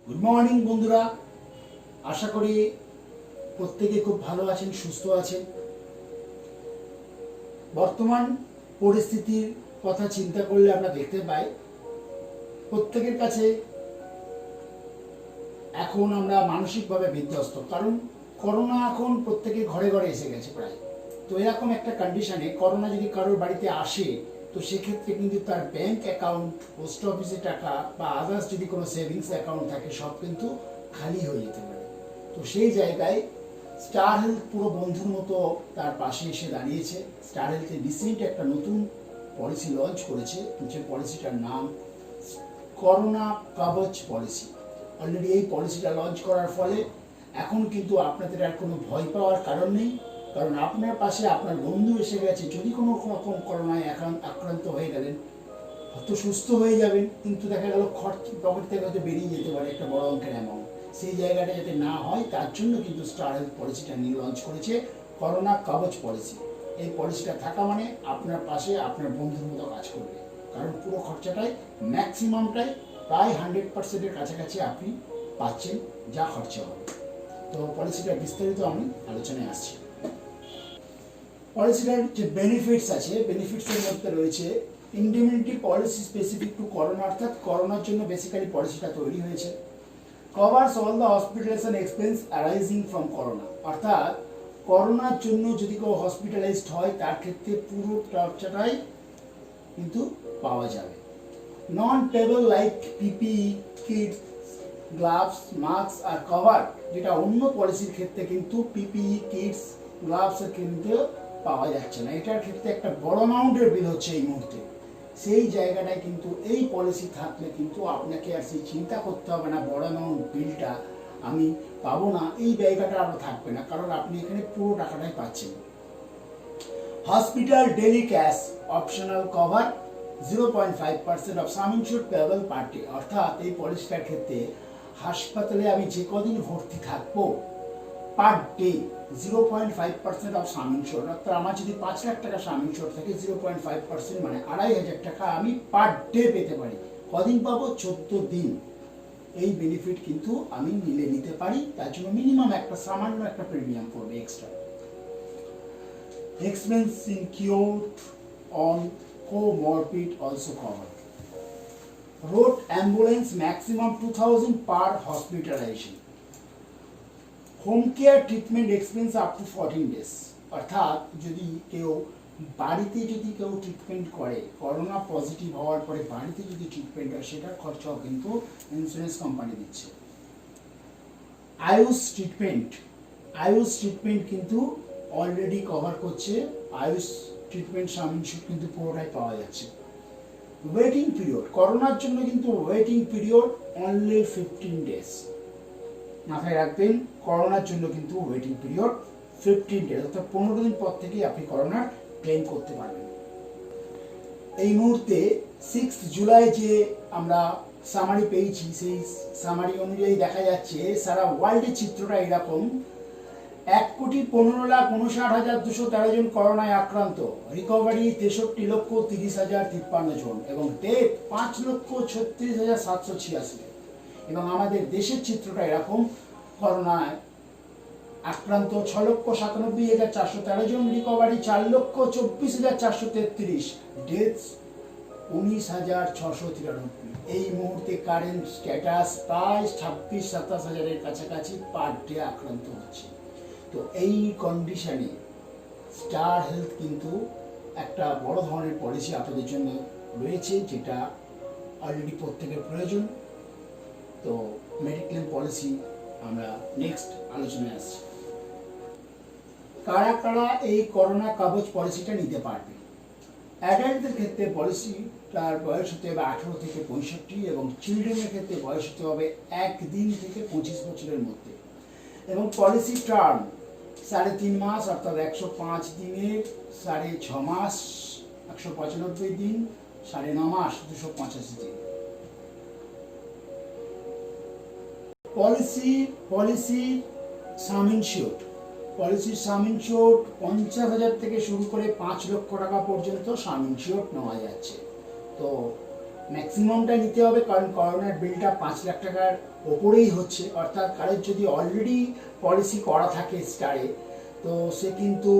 Good morning বন্ধুরা, আশা করি প্রত্যেকে খুব ভালো আছেন, সুস্থ আছেন। বর্তমান পরিস্থিতির কথা চিন্তা করলে আমরা দেখতে পাই প্রত্যেকের কাছে এখন আমরা মানসিকভাবে বিধ্বস্ত, কারণ করোনা এখন প্রত্যেকের ঘরে ঘরে এসে গেছে প্রায়। তো এরকম একটা কন্ডিশনে করোনা যদি কারোর বাড়িতে আসে, তো সেক্ষেত্রে কিন্তু তার ব্যাংক অ্যাকাউন্ট, পোস্ট অফিসে টাকা বা আদার্স যদি কোনো সেভিংস অ্যাকাউন্ট থাকে, সব কিন্তু খালি হয়ে যেতে পারে। তো সেই জায়গায় স্টার হেলথ পুরো বন্ধুর মতো তার পাশে এসে দাঁড়িয়েছে। স্টার হেলথের রিসেন্ট একটা নতুন পলিসি লঞ্চ করেছে, যে পলিসিটার নাম করোনা কবচ পলিসি। অলরেডি এই পলিসিটা লঞ্চ করার ফলে এখন কিন্তু আপনাদের আর কোনো ভয় পাওয়ার কারণ নেই, কারণ আপনার পাশে আপনার বন্ধু এসে গেছে। যদি কোনো রকম করোনায় আক্রান্ত হয়ে গেলেন, হয়তো সুস্থ হয়ে যাবেন, কিন্তু দেখা গেল পকেট থেকে হয়তো বেরিয়ে যেতে পারে একটা বড় অঙ্কের অ্যামাউন্ট। সেই জায়গাটা যাতে না হয় তার জন্য কিন্তু স্টার হেলথ পলিসিটা নিয়ে লঞ্চ করেছে করোনা কবচ পলিসি। এই পলিসিটা থাকা মানে আপনার পাশে আপনার বন্ধুর মতো কাজ করবে, কারণ পুরো খরচাটাই ম্যাক্সিমামটাই প্রায় 100%-এর কাছাকাছি আপনি পাচ্ছেন যা খরচা হবে। তো পলিসিটার বিস্তারিত আমি আলোচনায় আসছি। পলিসিটার যে বেনিফিটস আছে, বেনিফিটসের মধ্যে রয়েছে indemnity policy specific to corona, অর্থাৎ করোনার জন্য বেসিক্যালি পলিসিটা তৈরি হয়েছে। Covers all the hospitalisation expense arising from corona, অর্থাৎ করোনার জন্য যদি কেউ হসপিটালাইজড হয় তার ক্ষেত্রে পুরো খরচাটাই কিন্তু পাওয়া যাবে। Non payable like PPE kits, gloves, mask আর কভার, যেটা অন্য পলিসির ক্ষেত্রে কিন্তু পিপিই কিটস, গ্লাভস এর কিন্তু পাওয়া যাচ্ছে না। এটার ক্ষেত্রে একটা বড় অ্যামাউন্টের বিল হচ্ছে এই মুহূর্তে। সেই জায়গাটায় কিন্তু এই পলিসি থাকলে কিন্তু আপনাকে আর সেই চিন্তা করতে হবে না বড় অ্যামাউন্ট বিলটা আমি পাবো না, এই জায়গাটা আরও থাকবে না, কারণ আপনি এখানে পুরো টাকাটাই পাচ্ছেন। Hospital daily cash optional cover 0.5% of sum insured payable per day, অর্থাৎ এই পলিসিটার ক্ষেত্রে হাসপাতালে আমি যে কদিন ভর্তি থাকবো পার ডে 0.5% অফ সাম ইনস্যুরড, অর্থাৎ আমার যদি 5 লাখ টাকা সাম ইনস্যুরড থাকে 0.5% মানে 2,500 টাকা আমি পার ডে পেতে পারি। কদিন পাবো? 14 দিন। এই বেনিফিট কিন্তু আমি নিতে পারি, তার জন্য মিনিমাম একটা সামান্য একটা প্রিমিয়াম পড়বে extra. Expense incurred on comorbid also covered. Road ambulance maximum 2,000 per hospitalization. Home care treatment expense up to 14 days, অর্থাৎ যদি কেউ বাড়িতে যদি কেউ ট্রিটমেন্ট করে, করোনা পজিটিভ হওয়ার পরে বাড়িতে যদি ট্রিটমেন্ট হয়, সেটার খরচাও কিন্তু ইন্স্যুরেন্স কোম্পানি দিচ্ছে। আয়ুষ ট্রিটমেন্ট কিন্তু অলরেডি কভার করছে। আয়ুষ ট্রিটমেন্ট সাম ইনস্যুরড কিন্তু পুরোটাই পাওয়া যাচ্ছে। ওয়েটিং পিরিয়ড, করোনার জন্য কিন্তু ওয়েটিং পিরিয়ড অনলি 15 days। মাথায় রাখবেন, করোনার জন্য কিন্তু ওয়েটিং পিরিয়ড 15 days, অর্থাৎ 15 দিন পর থেকেই আপনি করোনার ক্লেম করতে পারবেন। এই মুহূর্তে 6 জুলাই যে আমরা সামারি পেয়েছি, সেই সামারি অনুযায়ী দেখা যাচ্ছে সারা ওয়ার্ল্ডের চিত্রটা এরকম। 1,15,59,213 জন করোনায় আক্রান্ত, রিকভারি 63,30,053 জন এবং ডেথ 5,36,786। এবং আমাদের দেশের চিত্রটা এরকম, করোনায় আক্রান্ত 6,97,413 জন, রিকভারি 4,24,433, ডেথ 19,693। এই মুহূর্তে কারেন্ট স্ট্যাটাস প্রায় 26-27 হাজারের কাছাকাছি পার ডে আক্রান্ত হচ্ছে। তো এই কন্ডিশনে স্টার হেলথ কিন্তু একটা বড় ধরনের পলিসি আপনাদের জন্য রয়েছে, যেটা অলরেডি প্রত্যেকের প্রয়োজন। তো মেডিক্লেম পলিসি আমরা নেক্সট আলোচনায় আসছি। কারা কারা এই করোনা কবচ পলিসিটা নিতে পারবে? অ্যাডাল্টদের ক্ষেত্রে পলিসিটার বয়স হতে হবে 18 থেকে 65 এবং চিলড্রেনের ক্ষেত্রে বয়স হতে হবে 1 দিন থেকে 25 বছরের মধ্যে। এবং পলিসি টার্ম 3.5 মাস, অর্থাৎ 105 দিনের 6.5 মাস, 195 দিন, 9.5 মাস, 285 দিন। পলিসি সাম ইনস্যুরড, পলিসির সাম ইনস্যুরড 50,000 থেকে শুরু করে 5 লক্ষ টাকা পর্যন্ত সাম ইনস্যুরড নেওয়া যাচ্ছে। তো ম্যাক্সিমামটা নিতে হবে, কারণ করোনার বিলটা 5 লাখ টাকার ওপরেই হচ্ছে। অর্থাৎ কারোর যদি অলরেডি পলিসি করা থাকে স্টারে, তো সে কিন্তু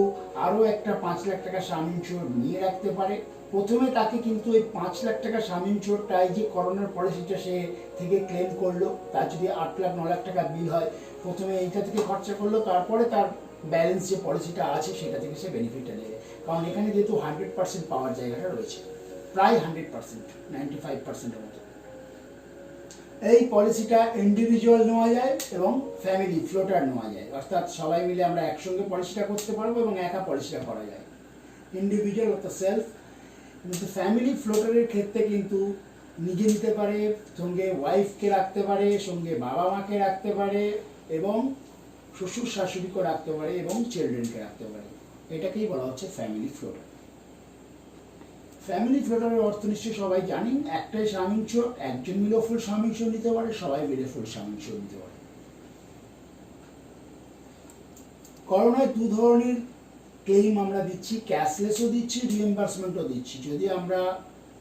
আরও একটা 5 লাখ টাকা সাম ইনশিওর নিয়ে রাখতে পারে। প্রথমে তাকে কিন্তু এই 5 লাখ টাকা সাম ইনশিওরটাই যে করোনার পলিসিটা সে থেকে ক্লেম করলো, তার যদি 8 লাখ 9 লাখ টাকা বিল হয়, প্রথমে এইটা থেকে খরচা করলো, তারপরে তার ব্যালেন্স যে পলিসিটা আছে সেটা থেকে সে বেনিফিটটা নেবে। কারণ এখানে যেহেতু 100% পাওয়ার জায়গাটা রয়েছে, প্রায় 100%, 95%-এর মতো। এই পলিসিটা ইন্ডিভিজুয়াল নেওয়া যায় এবং ফ্যামিলি ফ্লোটার নেওয়া যায়, অর্থাৎ সবাই মিলে আমরা একসঙ্গে পলিসিটা করতে পারবো এবং একা পলিসিটা করা যায়। ইন্ডিভিজুয়াল অর্থাৎ সেলফ। কিন্তু ফ্যামিলি ফ্লোটারের ক্ষেত্রে কিন্তু নিজে নিতে পারে, সঙ্গে ওয়াইফকে রাখতে পারে, সঙ্গে বাবা মাকে রাখতে পারে, এবং শ্বশুর শাশুড়িকে রাখতে পারে, এবং চিলড্রেনকে রাখতে পারে। এটাকেই বলা হচ্ছে ফ্যামিলি ফ্লোটার। ফ্যামিলি ফ্লোটারের অর্থ নিশ্চয়ই সবাই জানি, একটাই সাম ইনশিওর, একজন মিলেও ফুল সাম ইনশিওর নিতে পারে, সবাই মিলে ফুল সাম ইনশিওর নিতে পারে। করোনায় দু ধরনের ক্লেম আমরা দিচ্ছি, ক্যাশলেসও দিচ্ছি, রিএমবার্সমেন্টও দিচ্ছি। যদি আমরা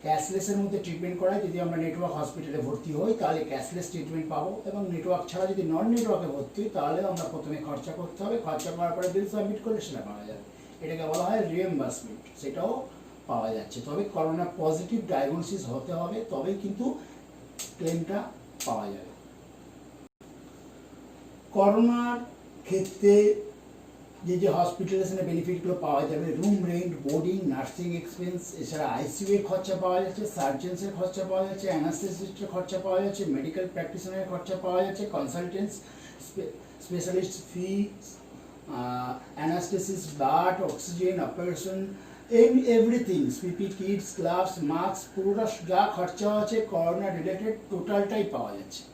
ক্যাশলেসের মধ্যে ট্রিটমেন্ট করাই, যদি আমরা নেটওয়ার্ক হসপিটালে ভর্তি হই, তাহলে ক্যাশলেস ট্রিটমেন্ট পাবো, এবং নেটওয়ার্ক ছাড়া যদি নন নেটওয়ার্কে ভর্তি হই, তাহলে আমরা প্রথমে খরচা করতে হবে, খরচা করার পরে বিল সাবমিট করলে সেটা পাওয়া যাবে। এটাকে বলা হয় রিএমবার্সমেন্ট, সেটাও পাওয়া যাচ্ছে। তবে করোনা পজিটিভ ডায়াগনোসিস হতে হবে, তবেই কিন্তু ক্লেমটা পাওয়া যাবে। করোনার ক্ষেত্রে যে হসপিটালাইজেশনের বেনিফিটগুলো পাওয়া যাবে, room rent, boarding, nursing expense, এছাড়া আইসিইউ এর খরচা পাওয়া যাচ্ছে, সার্জেন্সের খরচা পাওয়া যাচ্ছে, অ্যানাস্থেসিস্টের খরচা পাওয়া যাচ্ছে, মেডিকেল প্র্যাকটিশনারের খরচা পাওয়া যাচ্ছে, কনসালটেন্টস, স্পেশালিস্ট ফি, অ্যানাস্থেসিস, ব্লাড, অক্সিজেন, অপারেশন, এভরিথিং, পিপি কিটস, গ্লাভস, মাস্ক, পুরোটা যা খরচা আছে করোনা রিলেটেড টোটালটাই পাওয়া যাচ্ছে।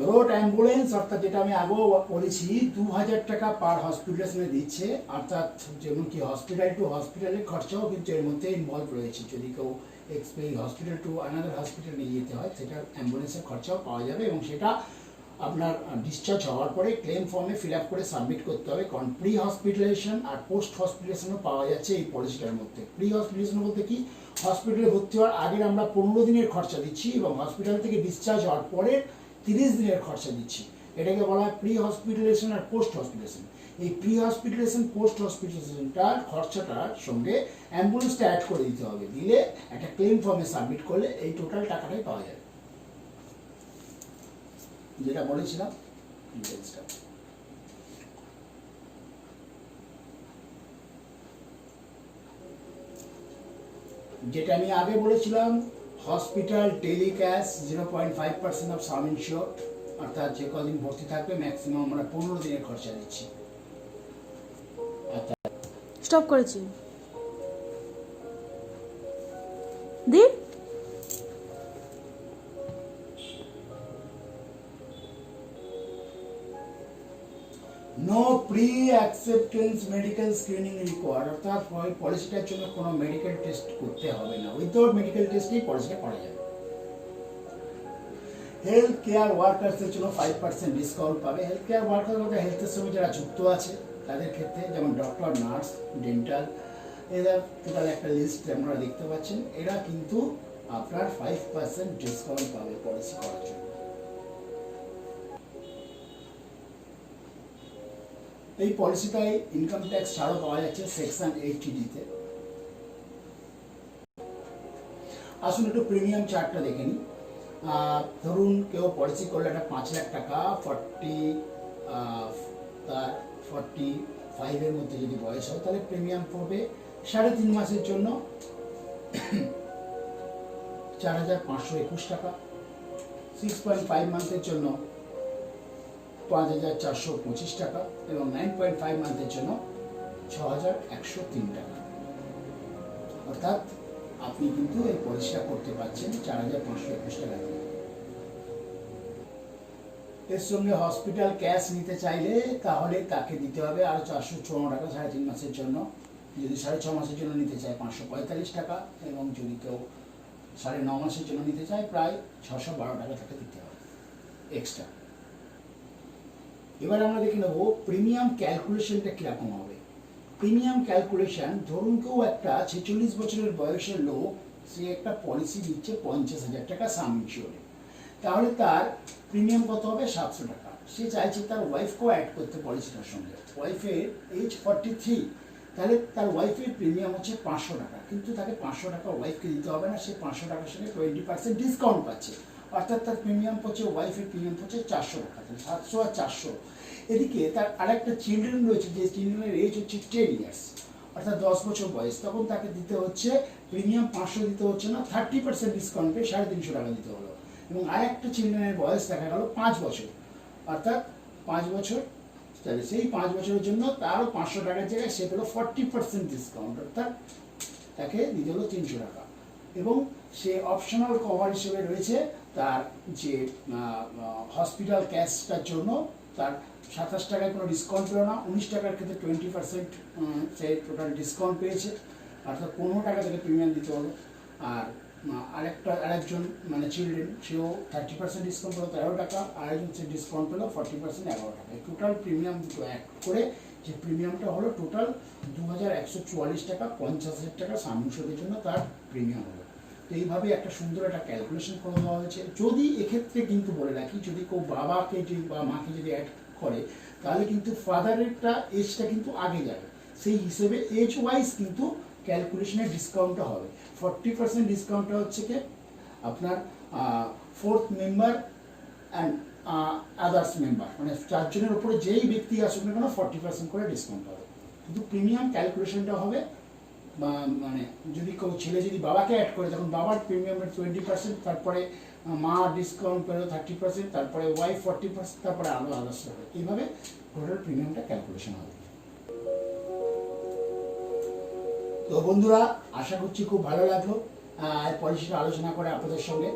রোড অ্যাম্বুলেন্স, অর্থাৎ যেটা আমি আগেও বলেছি, 2000 টাকা পার হসপিটালে দিচ্ছে, অর্থাৎ যেমন কি হসপিটাল টু হসপিটালের খরচাও কিন্তু এর মধ্যে ইনভলভ রয়েছে। যদি কেউ হসপিটাল টু আনাদার হসপিটাল নিয়ে যেতে হয়, সেটা অ্যাম্বুলেন্সের খরচাও পাওয়া যাবে, এবং সেটা আপনার ডিসচার্জ হওয়ার পরে ক্লেম ফর্মে ফিল আপ করে সাবমিট করতে হবে। কারণ প্রি হসপিটালাইজেশন আর পোস্ট হসপিটালাইজেশনও পাওয়া যাচ্ছে এই পলিসিটার মধ্যে। প্রি হসপিটালাইজেশন বলতে কি, হসপিটালে ভর্তি হওয়ার আগের আমরা 15 দিনের খরচা দিচ্ছি, এবং হসপিটাল থেকে ডিসচার্জ হওয়ার পরে 30 দিনের খরচা দিচ্ছি। এটাকে বলা হয় প্রি হসপিটালাইজেশন আর পোস্ট হসপিটালাইজেশন। এই প্রি হসপিটালাইজেশন, পোস্ট হসপিটালাইজেশনটার খরচাটার সঙ্গে অ্যাম্বুলেন্সটা অ্যাড করে দিতে হবে, দিলে একটা ক্লেম ফর্মে সাবমিট করলে এই টোটাল টাকাটাই পাওয়া যাবে, যেটা বলেছিলাম ডিটেইলসটা। যেটা আমি আগে বলেছিলাম, hospital daily cash 0.5% of some ensure, অর্থাৎ যে কদিন ভর্তি থাকবে ম্যাক্সিমাম আমরা 15 দিনের খরচা দিচ্ছি। স্টপ করেছি the no pre acceptance medical screening required, অর্থাৎ পলিসিটার জন্য কোনো মেডিকেল টেস্ট করতে হবে না, উইদাউট মেডিকেল টেস্টেই পলিসিটা করা যাবে। হেলথ কেয়ার ওয়ার্কার্সের জন্য 5% ডিসকাউন্ট পাবে। হেলথ কেয়ার ওয়ার্কার বলতে হেলথের সঙ্গে যারা যুক্ত আছে তাদের ক্ষেত্রে, যেমন ডক্টর, নার্স, ডেন্টাল, এরা টোটাল একটা লিস্ট আপনারা দেখতে পাচ্ছেন, এরা কিন্তু আপনার 5% ডিসকাউন্ট পাবে পলিসি করার জন্য। এই পলিসিটায় ইনকাম ট্যাক্স ছাড়ও পাওয়া যাচ্ছে সেকশন 80D-তে। আসুন একটু প্রিমিয়াম চার্টটা দেখে নিই। ধরুন কেউ পলিসি করলে একটা 5 লাখ টাকা, 45-এর মধ্যে যদি বয়স হয়, তাহলে প্রিমিয়াম পড়বে 3.5 মাসের জন্য 4,521 টাকা, 6.5 মান্থের জন্য 5,425 টাকা, এবং 9.5 মান্থের জন্য 6,103 টাকা। অর্থাৎ আপনি কিন্তু এই পলিসিটা করতে পারছেন 4,521 টাকা দিয়ে। এর সঙ্গে হসপিটাল ক্যাশ নিতে চাইলে তাহলে তাকে দিতে হবে আরো 454 টাকা 3.5 মাসের জন্য। যদি 6.5 মাসের জন্য নিতে চায় 545 টাকা, এবং যদি কেউ 9.5 মাসের জন্য নিতে চায় প্রায় 612 টাকা তাকে দিতে হবে এক্সট্রা। এবার আমরা দেখে নেব প্রিমিয়াম ক্যালকুলেশনটা কিরকম হবে। প্রিমিয়াম ক্যালকুলেশন, ধরুন কেউ একটা 46 বছরের বয়সের লোক সে একটা পলিসি দিচ্ছে 50,000 টাকা সাম ইনসিওরে, তাহলে তার প্রিমিয়াম কত হবে? 700 টাকা। সে চাইছে তার ওয়াইফকেও অ্যাড করতে পলিসিটার সঙ্গে। ওয়াইফের এজ 43, তাহলে তার ওয়াইফের প্রিমিয়াম হচ্ছে 500 টাকা, কিন্তু তাকে 500 টাকা ওয়াইফকে দিতে হবে না, সে 500 টাকার সঙ্গে 20% ডিসকাউন্ট পাচ্ছে, অর্থাৎ তার প্রিমিয়াম হচ্ছে, ওয়াইফের প্রিমিয়াম হচ্ছে 400 টাকা, তাহলে 700 আর 400। এদিকে তার আরেকটা চিলড্রেন রয়েছে, যে চিলড্রেনের এজ হচ্ছে 10 ইয়ার্স, অর্থাৎ 10 বছর বয়স, তখন তাকে দিতে হচ্ছে প্রিমিয়াম 500 দিতে হচ্ছে না, 30% ডিসকাউন্ট পেয়ে 350 টাকা দিতে হলো। এবং আরেকটা চিলড্রেনের বয়স দেখা গেল 5 বছর, অর্থাৎ 5 বছর, তাহলে সেই 5 বছরের জন্য তারও 500 টাকার জায়গায় সে পেলো 40% ডিসকাউন্ট, অর্থাৎ তাকে দিতে হলো 300 টাকা। এবং সে অপশনাল কভার হিসেবে রয়েছে তার যে হসপিটাল ক্যাশটার জন্য তার 27 টাকায় কোনো ডিসকাউন্ট পেল না, 19 টাকার ক্ষেত্রে 20% সে টোটাল ডিসকাউন্ট পেয়েছে, অর্থাৎ 15 টাকা থেকে প্রিমিয়াম দিতে হলো। আর আরেকজন মানে চিলড্রেন, সেও 30% ডিসকাউন্ট পেলো 13 টাকা, আরেকজন সে ডিসকাউন্ট পেলো 40% 11 টাকা। টোটাল প্রিমিয়াম দুটো অ্যাড করে যে প্রিমিয়ামটা হলো টোটাল 2144 টাকা, 50,000 টাকা সামংসদের জন্য তার প্রিমিয়াম হলো। তো এইভাবে একটা সুন্দর একটা ক্যালকুলেশন করে দেওয়া হয়েছে। যদি এক্ষেত্রে কিন্তু বলে রাখি, যদি কেউ বাবাকে বা মাকে যদি অ্যাড করে, তাহলে কিন্তু ফাদারেরটা এজটা কিন্তু আগে যাবে, সেই হিসেবে এজ ওয়াইজ কিন্তু ক্যালকুলেশনের ডিসকাউন্টটা হবে। 40% ডিসকাউন্টটা হচ্ছে কি আপনার 4th member and others member, মানে 4 জনের উপরে যেই ব্যক্তি আসুক না কেন 40% করে ডিসকাউন্ট হবে। কিন্তু প্রিমিয়াম ক্যালকুলেশনটা হবে মানে যদি কেউ ছেলে যদি বাবাকে অ্যাড করে, তখন বাবার প্রিমিয়ামের 20%, তারপরে মা ডিসকাউন্ট পেল 30%, তারপরে ওয়াইফ 40%, তারপরে আরও আদার্স হবে। এইভাবে টোটাল প্রিমিয়ামটা ক্যালকুলেশন হবে। তো বন্ধুরা, আশা করছি খুব ভালো লাগলো পলিসিটা আলোচনা করে আপনাদের সঙ্গে।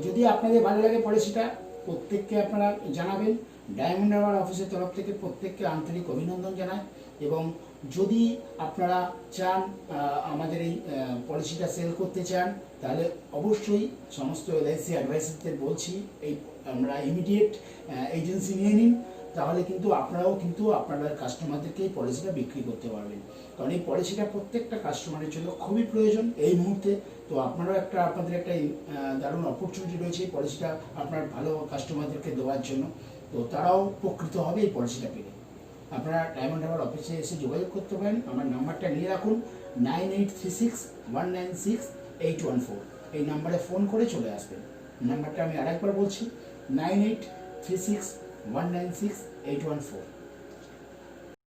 যদি আপনাদের ভালো লাগে পলিসিটা, প্রত্যেককে আপনারা জানাবেন। ডায়মন্ড হারবার অফিসের তরফ থেকে প্রত্যেককে আন্তরিক অভিনন্দন জানাই। এবং যদি আপনারা চান আমাদের এই পলিসিটা সেল করতে চান, তাহলে অবশ্যই সমস্ত এলআইসি অ্যাডভাইসারদের বলছি, এই আমরা ইমিডিয়েট এজেন্সি নিয়ে নিন, তাহলে কিন্তু আপনারাও কিন্তু আপনাদের কাস্টমারদেরকে এই পলিসিটা বিক্রি করতে পারবেন। কারণ এই পলিসিটা প্রত্যেকটা কাস্টমারের জন্য খুবই প্রয়োজন এই মুহূর্তে। তো আপনাদের একটা দারুণ অপরচুনিটি রয়েছে এই পলিসিটা আপনার ভালো কাস্টমারদেরকে দেওয়ার জন্য। তো তারাও উপকৃত হবে এই পলিসিটা পেলে। আপনারা ডায়মন্ড হারবার অফিসে এসে যোগাযোগ করতে পারেন। আমার নাম্বারটা নিয়ে রাখুন, 9836196814। এই নাম্বারে ফোন করে চলে আসবেন। নাম্বারটা আমি আরেকবার বলছি, 9836196814।